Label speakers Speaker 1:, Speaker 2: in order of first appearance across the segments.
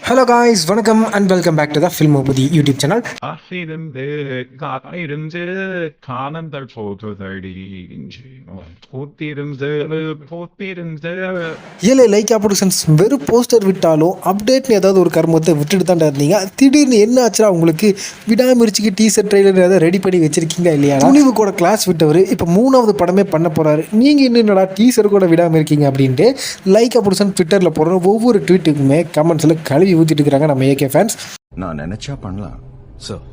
Speaker 1: Hello guys, வணக்கம் and welcome back to the Filmopathy YouTube channel.
Speaker 2: காத்திருந்து காத்திருந்து காலங்கள் போகுதடி பூத்திருந்து பூத்திருந்து
Speaker 1: ஏலே லைக்கா ப்ரொடக்ஷன்ஸ் வெறும் போஸ்டர் விட்டாலும் அப்டேட்னு ஏதாவது ஒரு கர்மத்தை விட்டுட்டு தான் இருந்தீங்க. திடீர்னு என்ன ஆச்சுன்னா உங்களுக்கு விடாமுயற்சிக்கு டீசர் ட்ரெய்லர் ஏதாவது ரெடி பண்ணி வச்சிருக்கீங்க இல்லையா? துணிவு கூட கிளாஸ் விட்டவர் இப்போ 3வது படமே பண்ண போறாரு. நீங்கள் இன்னும் என்னடா டீசர் கூட விடாமல் இருக்கீங்க அப்படின்ட்டு லைக்கா ப்ரொடக்ஷன் ட்விட்டரில் போடுற ஒவ்வொரு ட்வீட்டுக்குமே கமெண்ட்ஸில் கழுவி ஊற்றிட்டு இருக்காங்க நம்ம ஏகே ஃபேன்ஸ்.
Speaker 3: நான் நினைச்சா பண்ணலாம் சார்,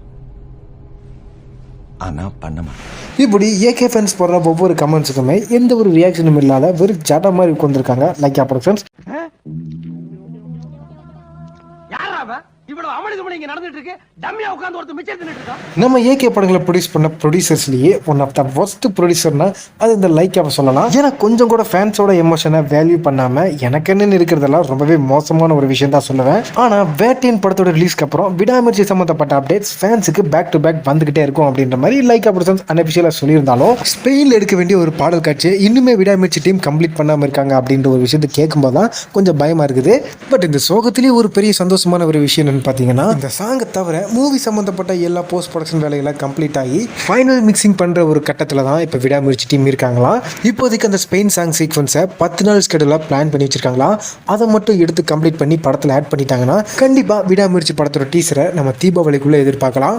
Speaker 3: ஆனா பண்ண மாட்டேன்.
Speaker 1: இப்படி ஏகே ஃபேன்ஸ் போடுற ஒவ்வொரு கமெண்ட்ஸுக்குமே எந்த ஒரு ரியாக்ஷனும் இல்லாத வெறும் ஜாட்டா மாதிரி உட்காந்துருக்காங்க லைக்கா ப்ரொடக்ஷன்ஸ். நம்ம ஏகே படங்களை ப்ரொடியூஸ் பண்ண ப்ரொடியூசர்ஸ்லேயே ஒன் ஆஃப் த ஒர்ஸ்ட் ப்ரொடியூசர்னா அது இந்த லைக்காவை சொல்லலாம். ஏன்னா கொஞ்சம் கூட ஃபேன்ஸோட எமோஷனை வேல்யூ பண்ணாமல் எனக்கு என்னன்னு இருக்கிறதெல்லாம் ரொம்பவே மோசமான ஒரு விஷயம் தான் சொல்லுவேன். ஆனால் வேட்டையன் படத்தோட ரிலீஸ்க்கு அப்புறம் விடாமுயற்சி சம்மந்தப்பட்ட அப்டேட்ஸ் ஃபேன்ஸுக்கு பேக் டு பேக் வந்துகிட்டே இருக்கும் அப்படின்ற மாதிரி லைக்கா ப்ரொடக்ஷன்ஸ் அன்அஃபிஷியலாக சொல்லியிருந்தாலும் ஸ்பெயினில் எடுக்க வேண்டிய ஒரு பாடல் காட்சியை இன்னுமே விடாமுயற்சி டீம் கம்ப்ளீட் பண்ணாமல் இருக்காங்க அப்படின்ற ஒரு விஷயத்தை கேட்கும்போது தான் கொஞ்சம் பயமாக இருக்குது. பட் இந்த சோகத்திலேயே ஒரு பெரிய சந்தோஷமான ஒரு விஷயம் என்னன்னு பார்த்தீங்கன்னா, இந்த சாங்கை தவிர மூவி சம்மந்தப்பட்ட எல்லா போஸ்ட் ப்ரொடக்ஷன் வேலைகளை கம்ப்ளீட் ஆகி ஃபைனல் மிக்சிங் பண்ணுற ஒரு கட்டத்தில் தான் இப்போ விடாமுயற்சி டீம் இருக்காங்களாம். இப்போதைக்கு அந்த ஸ்பெயின் சாங் சீக்வன்ஸை 10 நாள் ஸ்கெடியூலாக பிளான் பண்ணி வச்சிருக்காங்களா. அதை மட்டும் எடுத்து கம்ப்ளீட் பண்ணி படத்தில் ஆட் பண்ணிட்டாங்கன்னா கண்டிப்பாக விடாமுயற்சி படத்தோட டீசரை நம்ம தீபாவளிக்குள்ளே எதிர்பார்க்கலாம்.